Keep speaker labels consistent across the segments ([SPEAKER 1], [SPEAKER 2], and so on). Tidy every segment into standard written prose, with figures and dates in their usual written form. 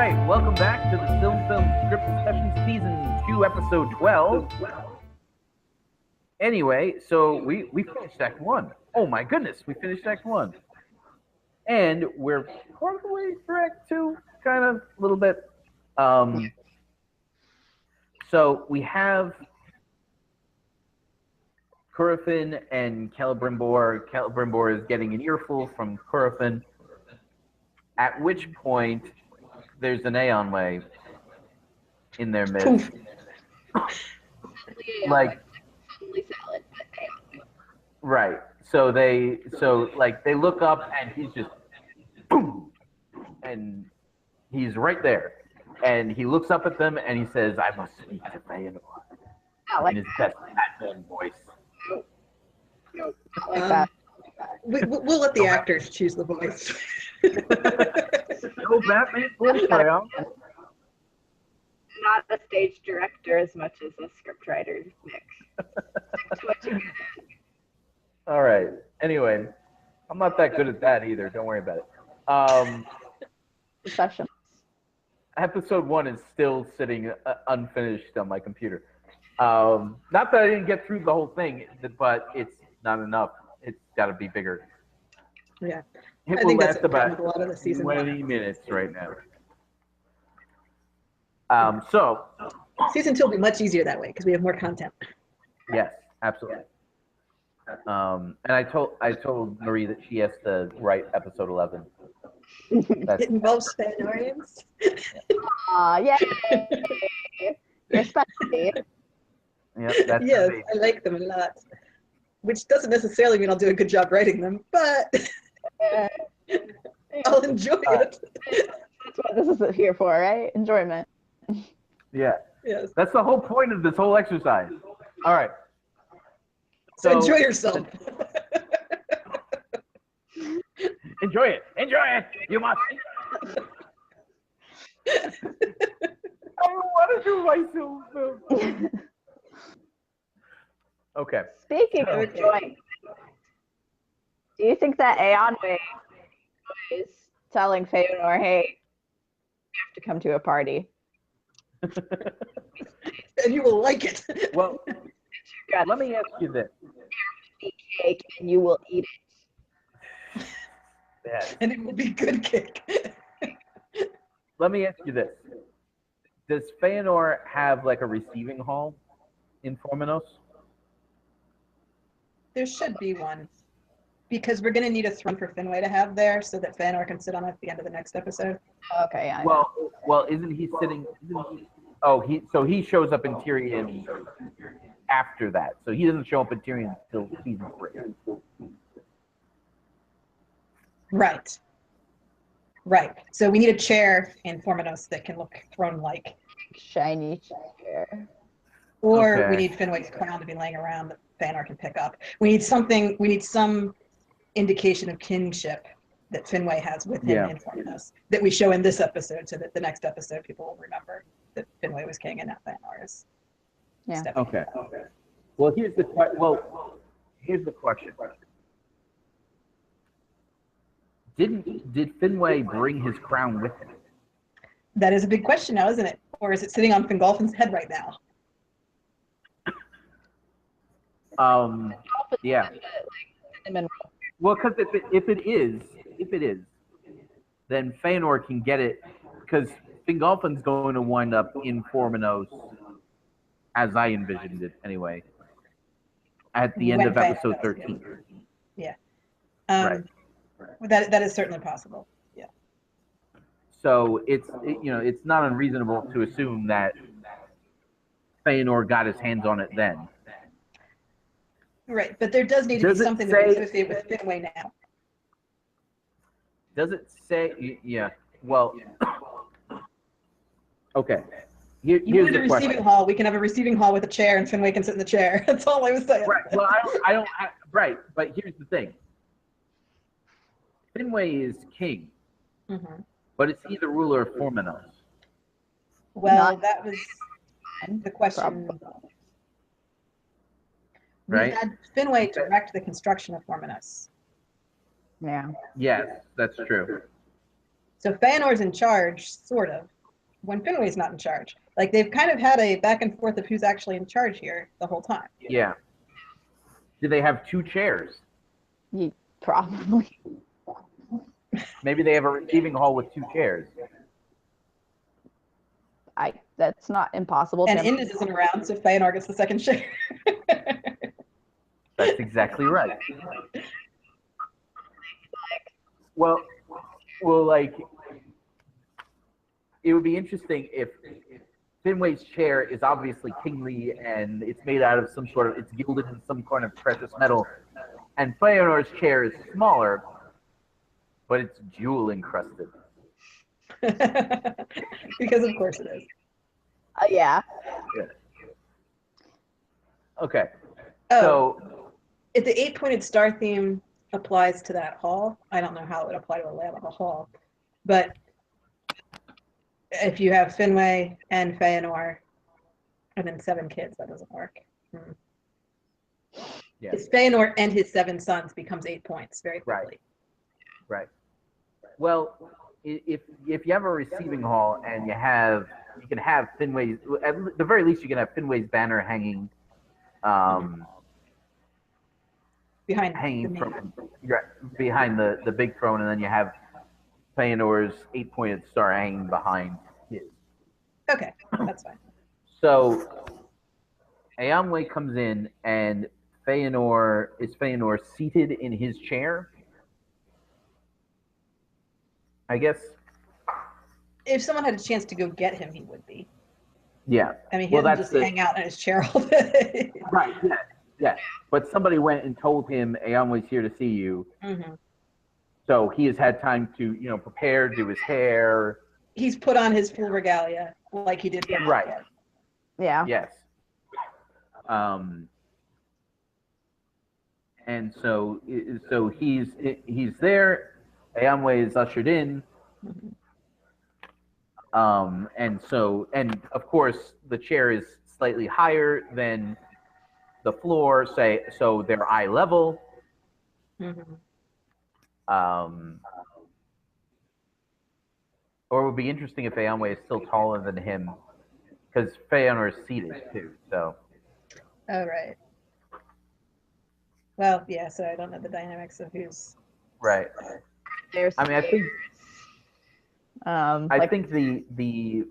[SPEAKER 1] right, welcome back to the SilmFilm Script Discussion Season 2, Episode 12. Anyway, so we finished Act 1. Oh my goodness, we finished Act 1. And we're part of the way through Act 2, kind of, a little bit. So we have Curufin and Celebrimbor. Celebrimbor is getting an earful from Curufin, at which point there's an Eonwe in their midst. Like, right. So they look up and he's just boom, and he's right there. And he looks up at them and he says, "I must speak to Feanor." In his best Batman voice.
[SPEAKER 2] No, like that. We'll let the actors choose the voice.
[SPEAKER 1] No Batman voice,
[SPEAKER 3] Not a stage director as much as a scriptwriter, Nick. Stick to what you get.
[SPEAKER 1] All right. Anyway, I'm not that good at that either. Don't worry about it.
[SPEAKER 3] Professional.
[SPEAKER 1] Episode 1 is still sitting unfinished on my computer. Not that I didn't get through the whole thing, but it's not enough. It's got to be bigger.
[SPEAKER 2] Yeah.
[SPEAKER 1] It
[SPEAKER 2] I
[SPEAKER 1] will
[SPEAKER 2] think that's
[SPEAKER 1] last about
[SPEAKER 2] a lot of the season
[SPEAKER 1] 20 minutes right now. So
[SPEAKER 2] season 2 will be much easier that way because we have more content.
[SPEAKER 1] yes, absolutely. And I told Marie that she has to write episode 11.
[SPEAKER 2] It involves Feanorians.
[SPEAKER 3] Yeah. Especially.
[SPEAKER 1] Yep, that's
[SPEAKER 2] Yes,
[SPEAKER 1] me.
[SPEAKER 2] I like them a lot. Which doesn't necessarily mean I'll do a good job writing them, but I'll enjoy it.
[SPEAKER 3] That's what this is here for, right? Enjoyment.
[SPEAKER 1] Yeah.
[SPEAKER 2] Yes.
[SPEAKER 1] That's the whole point of this whole exercise. All right.
[SPEAKER 2] So enjoy yourself.
[SPEAKER 1] Enjoy it. Enjoy it. You must. I don't want to do my SilmFilm. Okay.
[SPEAKER 3] Speaking of enjoying, do you think that Eonwe is telling Feanor, "Hey, you have to come to a party"?
[SPEAKER 2] And you will like it.
[SPEAKER 1] Well, let me ask you this.
[SPEAKER 3] Cake, and you will eat it.
[SPEAKER 1] Yeah.
[SPEAKER 2] And it will be good cake.
[SPEAKER 1] Let me ask you this. Does Feanor have like a receiving hall in Forminos?
[SPEAKER 2] There should be one. Because we're going to need a throne for Finwë to have there so that Feanor can sit on it at the end of the next episode.
[SPEAKER 3] Okay, yeah.
[SPEAKER 1] Well, isn't he sitting? Oh, he shows up in Tyrion after that. So he doesn't show up in Tyrion until season 3.
[SPEAKER 2] Right. So we need a chair in Forminos that can look throne-like.
[SPEAKER 3] Shiny chair.
[SPEAKER 2] Or
[SPEAKER 1] Okay.
[SPEAKER 2] we need Finwë's crown to be laying around that Feanor can pick up. We need some indication of kinship that Finwë has with him in Forminos that we show in this episode so that the next episode people will remember that Finwë was king and not Feanor is.
[SPEAKER 3] Yeah.
[SPEAKER 2] Stephanie.
[SPEAKER 1] Okay. Well, here's the question. Did Finwë bring his crown with him?
[SPEAKER 2] That is a big question now, isn't it? Or is it sitting on Fingolfin's head right now?
[SPEAKER 1] Yeah. Well, because if it is, then Feanor can get it because Fingolfin's going to wind up in Forminos, as I envisioned it anyway, at the end
[SPEAKER 2] When
[SPEAKER 1] of
[SPEAKER 2] Feanor
[SPEAKER 1] episode
[SPEAKER 2] does,
[SPEAKER 1] 13.
[SPEAKER 2] Yeah.
[SPEAKER 1] Right.
[SPEAKER 2] That is certainly possible. Yeah.
[SPEAKER 1] So it's not unreasonable to assume that Feanor got his hands on it then.
[SPEAKER 2] Right, but there does need to be something that we associate with Finwë now.
[SPEAKER 1] Does it say? Yeah. Well. Okay. Here's
[SPEAKER 2] You need
[SPEAKER 1] the
[SPEAKER 2] a receiving
[SPEAKER 1] question.
[SPEAKER 2] hall. We can have a receiving hall with a chair, and Finwë can sit in the chair. That's all I was saying.
[SPEAKER 1] Right. Well, I don't. Right. But here's the thing. Finwë is king, but is he the ruler of Forminos?
[SPEAKER 2] Well, that was the question.
[SPEAKER 1] Right.
[SPEAKER 2] We had Finwë direct the construction of Forminos.
[SPEAKER 3] Yeah.
[SPEAKER 1] Yes, that's true.
[SPEAKER 2] So Feanor's in charge, sort of. when Finway's not in charge. Like they've kind of had a back and forth of who's actually in charge here the whole time.
[SPEAKER 1] Yeah. Do they have 2 chairs?
[SPEAKER 3] Probably.
[SPEAKER 1] Maybe they have a receiving hall with 2 chairs.
[SPEAKER 3] That's not impossible.
[SPEAKER 2] And Indus isn't around, so Feanor gets the second chair.
[SPEAKER 1] That's exactly right. Well, like, it would be interesting if Finway's chair is obviously kingly and it's made out of some sort of, it's gilded in some kind of precious metal, and Feanor's chair is smaller, but it's jewel encrusted.
[SPEAKER 2] Because of course it is.
[SPEAKER 3] Yeah.
[SPEAKER 1] Okay.
[SPEAKER 2] Oh,
[SPEAKER 1] So,
[SPEAKER 2] if the 8-pointed star theme applies to that hall, I don't know how it would apply to a layout of a hall, but if you have Finway and Feanor and then 7 kids, that doesn't work.
[SPEAKER 1] yeah.
[SPEAKER 2] It's Feanor and his 7 sons becomes 8 points very quickly.
[SPEAKER 1] Right. Well, if you have a receiving hall and you can have Finway's, at the very least you can have Finway's banner hanging
[SPEAKER 2] Behind
[SPEAKER 1] behind the big throne, and then you have Feanor's 8-pointed star hanging behind his.
[SPEAKER 2] Okay, that's fine.
[SPEAKER 1] So Eonwe comes in, and Feanor seated in his chair? I guess.
[SPEAKER 2] If someone had a chance to go get him, he would be.
[SPEAKER 1] Yeah.
[SPEAKER 2] I mean, he doesn't just hang out in his chair all day.
[SPEAKER 1] Right, yeah. But somebody went and told him, Eonwe's here to see you.
[SPEAKER 2] Mm-hmm.
[SPEAKER 1] So he has had time to, prepare, do his hair.
[SPEAKER 2] He's put on his full regalia like he did.
[SPEAKER 1] Right.
[SPEAKER 3] Yeah.
[SPEAKER 1] Yes. And so he's there. Eonwe is ushered in. And of course the chair is slightly higher than the floor, so they're eye level.
[SPEAKER 2] Mm-hmm.
[SPEAKER 1] Or it would be interesting if Eonwe is still taller than him, because Feanor is seated too. So.
[SPEAKER 2] Oh right. Well, yeah. So I don't know the dynamics of who's.
[SPEAKER 1] Right.
[SPEAKER 3] There's.
[SPEAKER 1] I mean, I think. I
[SPEAKER 3] like,
[SPEAKER 1] think the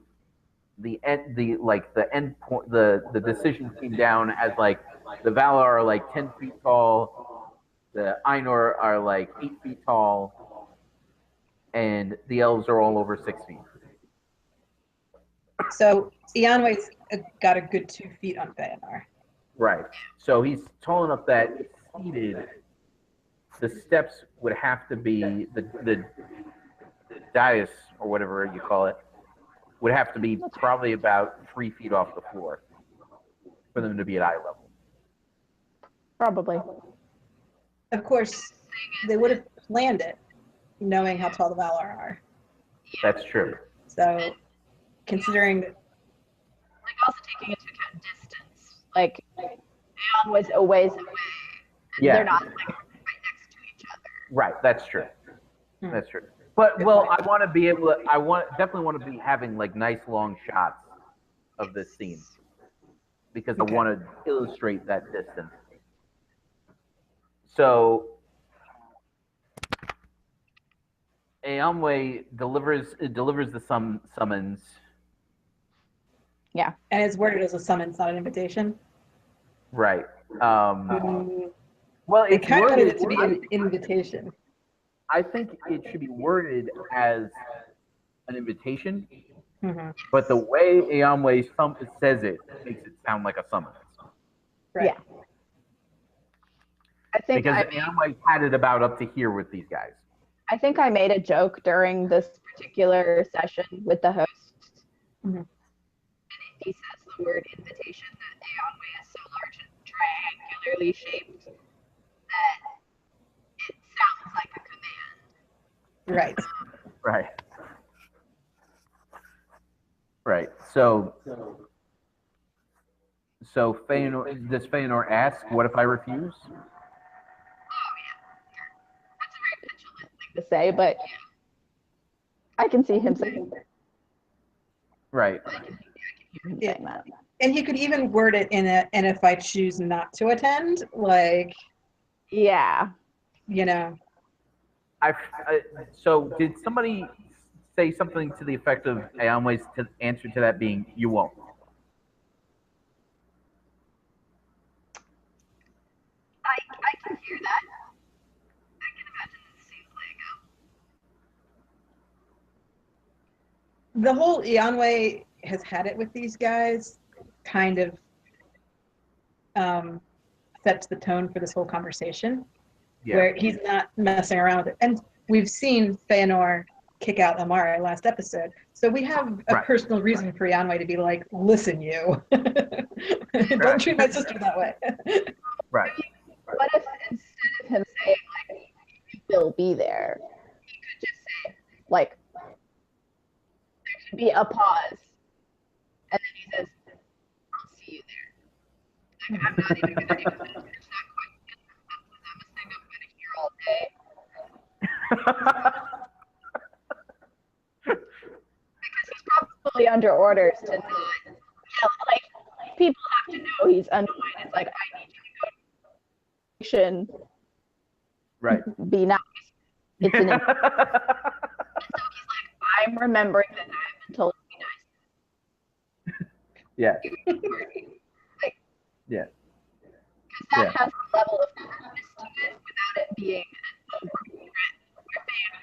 [SPEAKER 1] end point, the decision came down as like the Valar are like 10 feet tall, the Ainur are like 8 feet tall, and the elves are all over 6 feet.
[SPEAKER 2] So Eonwe's got a good 2 feet on Feanor.
[SPEAKER 1] Right. So he's tall enough that if seated, the steps would have to be the dais or whatever you call it would have to be probably about 3 feet off the floor for them to be at eye level.
[SPEAKER 3] Probably.
[SPEAKER 2] Of course, they would have planned it, knowing how tall the Valar are.
[SPEAKER 1] That's true.
[SPEAKER 2] So, considering that.
[SPEAKER 3] Like also taking into account distance. Like Eon was a ways away.
[SPEAKER 1] Yeah.
[SPEAKER 3] They're not like right next to each other.
[SPEAKER 1] Right. That's true. That's true. But I want to be able to. Definitely want to be having like nice long shots of this scene because I want to illustrate that distance. So Eonwe delivers the summons.
[SPEAKER 3] Yeah.
[SPEAKER 2] And it's worded as a summons, not an invitation.
[SPEAKER 1] Right. Well,
[SPEAKER 2] They
[SPEAKER 1] it's
[SPEAKER 2] kind of wanted
[SPEAKER 1] worded
[SPEAKER 2] it to be an invitation.
[SPEAKER 1] I think it should be worded as an invitation,
[SPEAKER 2] Mm-hmm.
[SPEAKER 1] but the way Eonwe says it makes it sound like a summons.
[SPEAKER 2] Right.
[SPEAKER 3] Yeah. I think
[SPEAKER 1] Because Eonwe had it about up to here with these guys.
[SPEAKER 3] I think I made a joke during this particular session with the host.
[SPEAKER 2] Mm-hmm.
[SPEAKER 3] And he says the word invitation that Eonwe is so large and triangularly shaped that it sounds like a command.
[SPEAKER 2] Right.
[SPEAKER 1] Right. Right. So Feanor, does Feanor ask, "What if I refuse?"
[SPEAKER 3] Oh yeah, that's a very petulant thing to say, but I can see him saying that.
[SPEAKER 1] Right.
[SPEAKER 3] I can hear him
[SPEAKER 2] Yeah.
[SPEAKER 3] saying that.
[SPEAKER 2] And he could even word it in a, and if I choose not to attend, like,
[SPEAKER 3] Yeah.
[SPEAKER 2] you know.
[SPEAKER 1] So did somebody say something to the effect of Eonwe's answer to that being "you won't"?
[SPEAKER 3] I can hear that. I can imagine this scene playing out.
[SPEAKER 2] The whole Eonwe has had it with these guys kind of sets the tone for this whole conversation,
[SPEAKER 1] Yeah.
[SPEAKER 2] where he's not messing around with it. And we've seen Feanor kick out Amara last episode. So we have a
[SPEAKER 1] Right.
[SPEAKER 2] personal reason for Eonwe to be like, listen, you. Don't treat my sister that way.
[SPEAKER 1] Right.
[SPEAKER 3] What if instead of him saying, like, you will be there, he could just say, like, there should be a pause. And then he says, I'll see you there. Like, I'm not even going to finish that question. That was a thing I'm going to hear all day. Because he's probably under orders to not yell. Like, people have to know he's annoyed. It's like, I need you to go to the station.
[SPEAKER 1] Right.
[SPEAKER 3] Be nice. It's an. And so he's like, I'm remembering that I've been told to be nice.
[SPEAKER 1] Yeah.
[SPEAKER 3] Like,
[SPEAKER 1] Yeah.
[SPEAKER 3] because that
[SPEAKER 1] Yeah.
[SPEAKER 3] has a level of calmness to it without it being an over threat where Feanor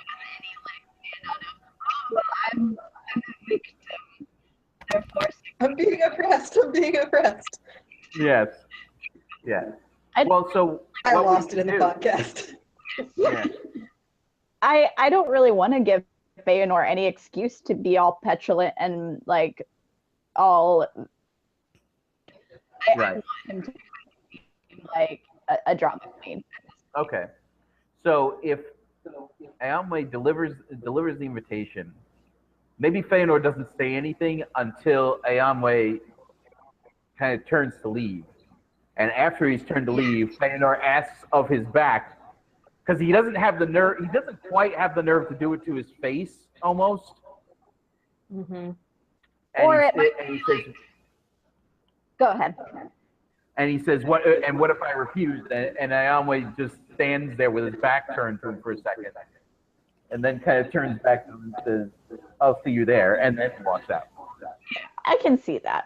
[SPEAKER 3] has any like stand on oh well I'm a victim. They're forcing
[SPEAKER 2] I'm being oppressed. I'm being oppressed.
[SPEAKER 1] Yes. Yeah. Well, so
[SPEAKER 2] I
[SPEAKER 1] what would
[SPEAKER 2] lost it
[SPEAKER 1] you
[SPEAKER 2] in the
[SPEAKER 1] do?
[SPEAKER 2] podcast.
[SPEAKER 1] Yeah.
[SPEAKER 3] I don't really want to give Feanor any excuse to be all petulant and like all. I
[SPEAKER 1] Right.
[SPEAKER 3] want him to be like a drama queen.
[SPEAKER 1] Okay. So if Eonwe delivers the invitation, maybe Feanor doesn't say anything until Eonwe kind of turns to leave. And after he's turned to leave, Feanor asks of his back, because he doesn't have the nerve. He doesn't quite have the nerve to do it to his face, almost.
[SPEAKER 2] Mm-hmm.
[SPEAKER 3] Or
[SPEAKER 1] And
[SPEAKER 3] it might
[SPEAKER 1] he
[SPEAKER 3] be
[SPEAKER 1] says,
[SPEAKER 3] like, go ahead.
[SPEAKER 1] and he says, "What? And what if I refuse?" And Eonwe just stands there with his back turned to him for a second, and then kind of turns back to "I'll see you there," and then walks out.
[SPEAKER 3] I can see that.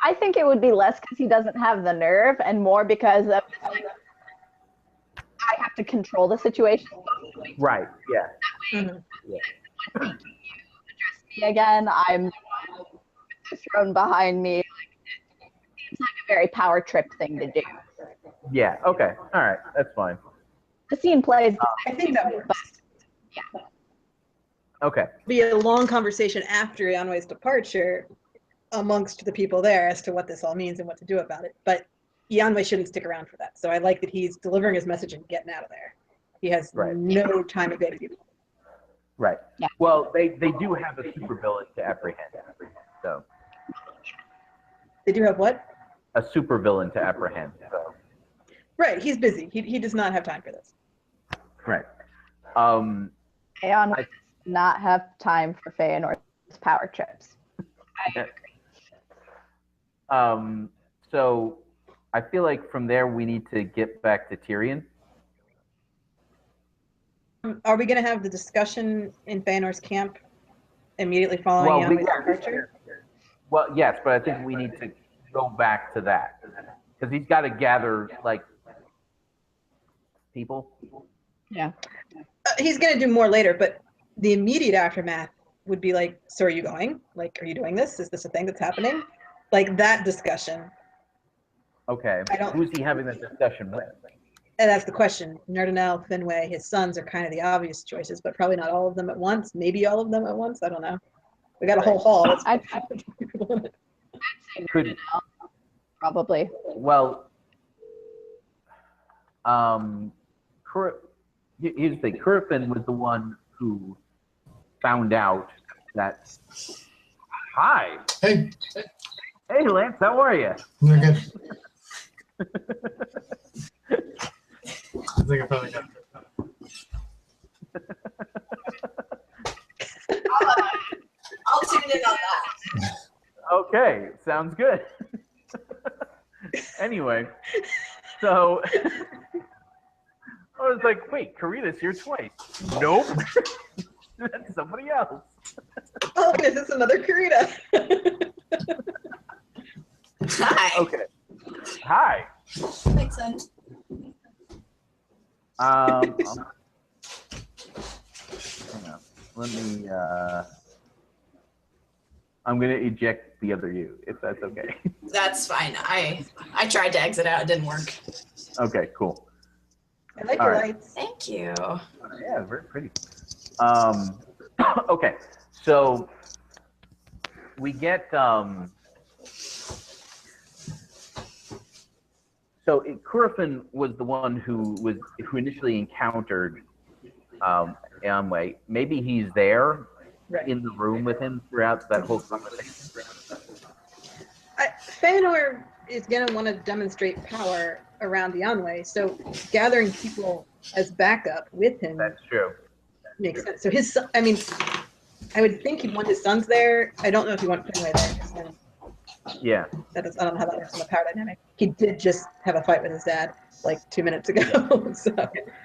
[SPEAKER 3] I think it would be less because he doesn't have the nerve and more because of this, like, I have to control the situation.
[SPEAKER 1] Right. Yeah.
[SPEAKER 2] Mm-hmm.
[SPEAKER 1] Yeah.
[SPEAKER 3] When making you address me again, I'm the one with the throne behind me. Like, it seems like a very power trip thing to do.
[SPEAKER 1] Yeah. Okay. All right. That's fine.
[SPEAKER 3] The scene plays.
[SPEAKER 2] I think that works.
[SPEAKER 3] Yeah.
[SPEAKER 1] Okay.
[SPEAKER 2] Be a long conversation after Eonwe's departure amongst the people there as to what this all means and what to do about it. But Eonwe shouldn't stick around for that. So I like that he's delivering his message and getting out of there. He has
[SPEAKER 1] Right.
[SPEAKER 2] no time to go to people.
[SPEAKER 1] Right.
[SPEAKER 3] Yeah.
[SPEAKER 1] Well, they do have a supervillain to apprehend. So
[SPEAKER 2] They do have what?
[SPEAKER 1] a supervillain to apprehend. So
[SPEAKER 2] Right. He's busy. He does not have time for this.
[SPEAKER 1] right.
[SPEAKER 3] Aeon does not have time for Feanor's power trips. I agree.
[SPEAKER 1] So I feel like from there we need to get back to Tyrion.
[SPEAKER 2] Are we going to have the discussion in Feanor's camp immediately following Eonwe's departure?
[SPEAKER 1] Well, yes, but I think we need to go back to that because he's got to gather like people.
[SPEAKER 3] Yeah.
[SPEAKER 2] He's going to do more later, but the immediate aftermath would be like, so are you going? Like, are you doing this? Is this a thing that's happening? Like that discussion.
[SPEAKER 1] Okay. Who's he having that discussion with?
[SPEAKER 2] And that's the question. Nardinel, Finwë, his sons are kind of the obvious choices, but probably not all of them at once. Maybe all of them at once. I don't know. We got a whole hall.
[SPEAKER 3] I'd say
[SPEAKER 1] Could
[SPEAKER 3] probably.
[SPEAKER 1] well, here's the thing. Curfin was the one who found out that. Hi.
[SPEAKER 4] Hey,
[SPEAKER 1] Hey, Lance. How are you?
[SPEAKER 4] you're good. I think I probably got
[SPEAKER 5] I'll tune in on that.
[SPEAKER 1] Okay, sounds good. Anyway, so I was like, wait, Karina's here twice. Nope. That's somebody else.
[SPEAKER 2] Oh, this is another Karina.
[SPEAKER 5] Hi.
[SPEAKER 1] Okay. Hi.
[SPEAKER 5] Makes sense.
[SPEAKER 1] Hang on. Let me I'm gonna eject the other you, if that's okay.
[SPEAKER 5] That's fine. I tried to exit out. It didn't work.
[SPEAKER 1] Okay, cool.
[SPEAKER 2] I like
[SPEAKER 1] All
[SPEAKER 2] your
[SPEAKER 1] right.
[SPEAKER 2] lights.
[SPEAKER 5] Thank you.
[SPEAKER 1] Yeah, very pretty. Okay, so we get Curfin was the one who initially encountered Eonwe. Maybe he's there
[SPEAKER 2] Right.
[SPEAKER 1] in the room with him throughout that whole conversation.
[SPEAKER 2] Feanor is going to want to demonstrate power around the Eonwe, so gathering people as backup with him
[SPEAKER 1] That's true.
[SPEAKER 2] makes sense. So his son, I mean, I would think he'd want his sons there. I don't know if he wants Finway there, 'cause then
[SPEAKER 1] Yeah.
[SPEAKER 2] that is, I don't know how that works in the power dynamic. He did just have a fight with his dad like 2 minutes ago. So.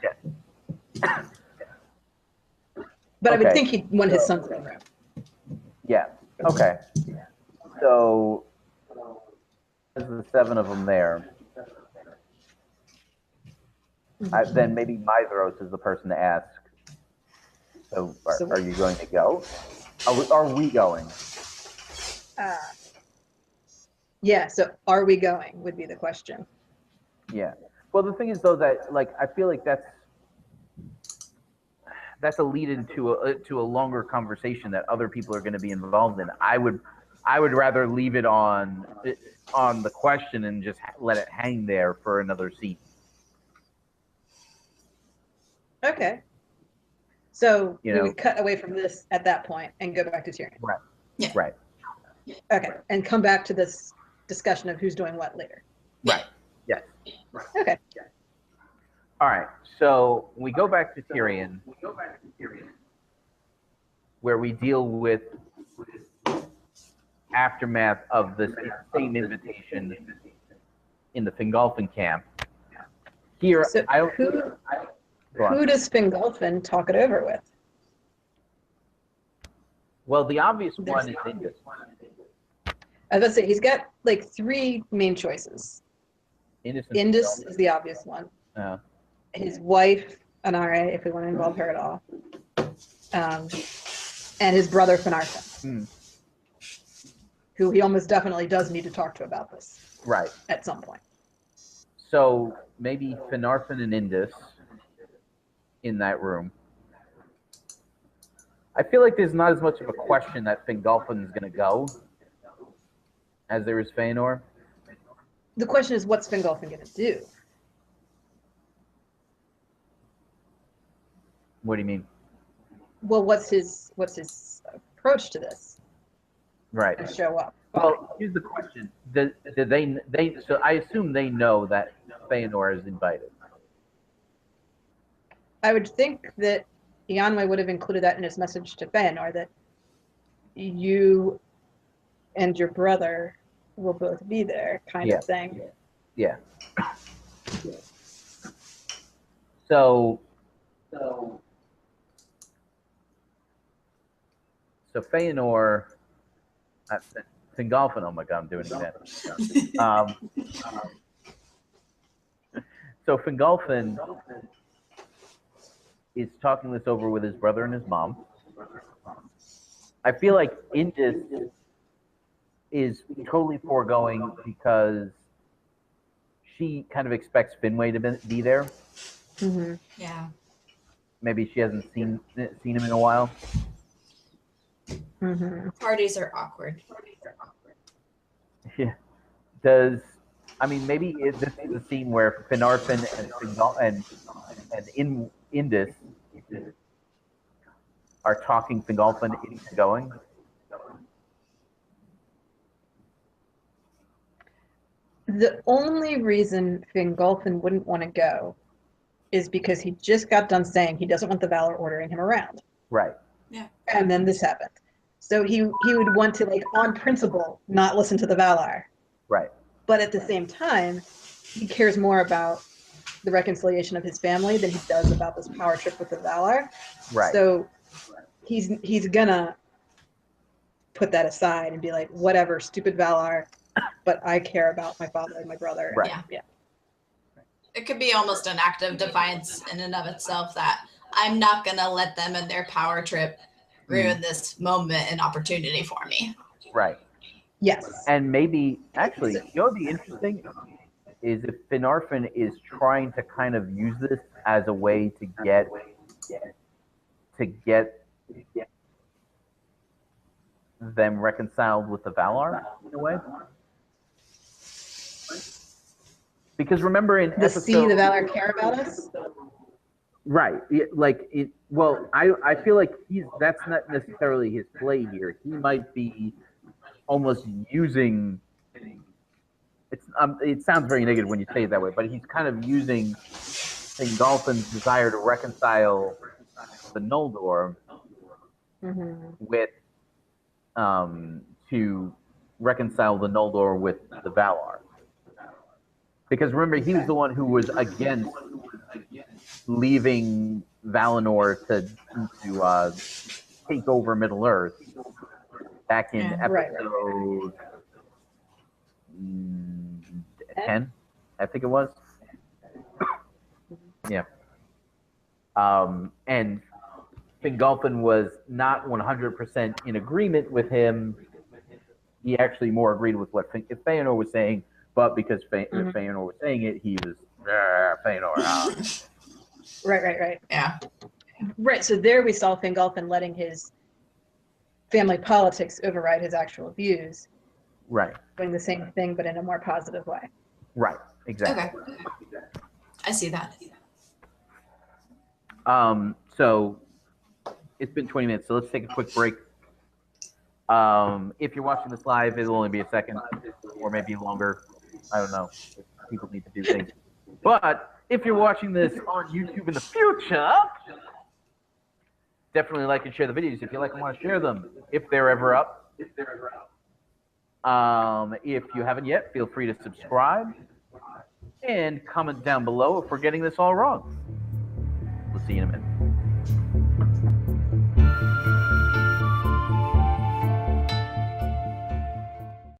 [SPEAKER 1] Yeah.
[SPEAKER 2] But I would
[SPEAKER 1] Okay.
[SPEAKER 2] think he'd want his sons in the room.
[SPEAKER 1] Yeah. Okay. So there's the 7 of them there. Then maybe Mithros is the person to ask. So are you going to go? Are we going?
[SPEAKER 2] Yeah, so are we going would be the question.
[SPEAKER 1] Yeah. Well, the thing is, though, that like I feel like that's a lead into a longer conversation that other people are going to be involved in. I would rather leave it on the question and just let it hang there for another season.
[SPEAKER 2] Okay. So
[SPEAKER 1] You
[SPEAKER 2] we
[SPEAKER 1] know.
[SPEAKER 2] would cut away from this at that point and go back to Tyrion.
[SPEAKER 1] Right.
[SPEAKER 5] Yeah.
[SPEAKER 1] Right.
[SPEAKER 2] Okay, and come back to this discussion of who's doing what later.
[SPEAKER 1] Right. Yes.
[SPEAKER 2] Okay.
[SPEAKER 1] All right. So we go back to Tyrion, where we deal with aftermath of this insane invitation in the Fingolfin camp. Here,
[SPEAKER 2] So who does Fingolfin talk it over with?
[SPEAKER 1] Well, the obvious one is Indus.
[SPEAKER 2] I was about to say, he's got like 3 main choices.
[SPEAKER 1] Indus
[SPEAKER 2] is the obvious one.
[SPEAKER 1] Uh,
[SPEAKER 2] His wife, Anare, if we want to involve her at all. And his brother, Finarfin, who he almost definitely does need to talk to about this.
[SPEAKER 1] Right.
[SPEAKER 2] At some point.
[SPEAKER 1] So maybe Finarfin and Indus in that room. I feel like there's not as much of a question that Fingolfin is going to go as there is Feanor.
[SPEAKER 2] The question is, what's Fingolfin going to do?
[SPEAKER 1] What do you mean?
[SPEAKER 2] Well, what's his approach to this?
[SPEAKER 1] Right.
[SPEAKER 2] To show up.
[SPEAKER 1] Well, here's the question: do they? So I assume they know that Feanor is invited.
[SPEAKER 2] I would think that Eonwe would have included that in his message to Feanor, that you and your brother will both be there, kind of thing.
[SPEAKER 1] Yeah. So Feanor, Fingolfin. Oh my God, I'm doing it again. So Fingolfin is talking this over with his brother and his mom. I feel like Indus is totally foregoing because she kind of expects Finway to be there.
[SPEAKER 2] Mm-hmm.
[SPEAKER 5] Yeah.
[SPEAKER 1] Maybe she hasn't seen him in a while.
[SPEAKER 2] Mm-hmm.
[SPEAKER 5] Parties are awkward.
[SPEAKER 1] Yeah. Maybe this is a scene where Finarfin and Indus are talking Fingolfin into going.
[SPEAKER 2] The only reason Fingolfin wouldn't want to go is because he just got done saying he doesn't want the Valor ordering him around.
[SPEAKER 1] Right.
[SPEAKER 5] Yeah.
[SPEAKER 2] And then this happened. So he would want to, like, on principle, not listen to the Valar.
[SPEAKER 1] Right.
[SPEAKER 2] But at the same time, he cares more about the reconciliation of his family than he does about this power trip with the Valar.
[SPEAKER 1] Right.
[SPEAKER 2] So he's gonna put that aside and be like, whatever, stupid Valar, but I care about my father and my brother.
[SPEAKER 1] Right.
[SPEAKER 2] Yeah.
[SPEAKER 5] It could be almost an act of defiance in and of itself that I'm not going to let them and their power trip ruin this moment and opportunity for me.
[SPEAKER 1] Right.
[SPEAKER 2] Yes.
[SPEAKER 1] And maybe, actually, you know what would be interesting is if Finarfin is trying to kind of use this as a way to get them reconciled with the Valar in a way. Because remember in
[SPEAKER 2] The Valar care about us?
[SPEAKER 1] Right. Well, I feel like that's not necessarily his play here. He might be almost using it sounds very negative when you say it that way, but he's kind of using Fingolfin's desire to reconcile the Noldor with to reconcile the Noldor with the Valar. Because remember, he was the one who was against leaving Valinor to take over Middle Earth back in episode 10, I think it was. Yeah. And Fingolfin was not 100% in agreement with him. He actually more agreed with what Feanor was saying, but because Feanor was saying it, he was Feanor.
[SPEAKER 2] Right.
[SPEAKER 5] Yeah.
[SPEAKER 2] Right. So there we saw Fingolfin letting his family politics override his actual views.
[SPEAKER 1] Right.
[SPEAKER 2] Doing the same thing, but in a more positive way.
[SPEAKER 1] Right. Exactly.
[SPEAKER 5] Okay. I see that.
[SPEAKER 1] So it's been 20 minutes, so let's take a quick break. If you're watching this live, it'll only be a second or maybe longer. I don't know. People need to do things. But if you're watching this on YouTube in the future, definitely like and share the videos. If you like and want to share them, if they're ever up. If you haven't yet, feel free to subscribe and comment down below if we're getting this all wrong. We'll see you in a minute.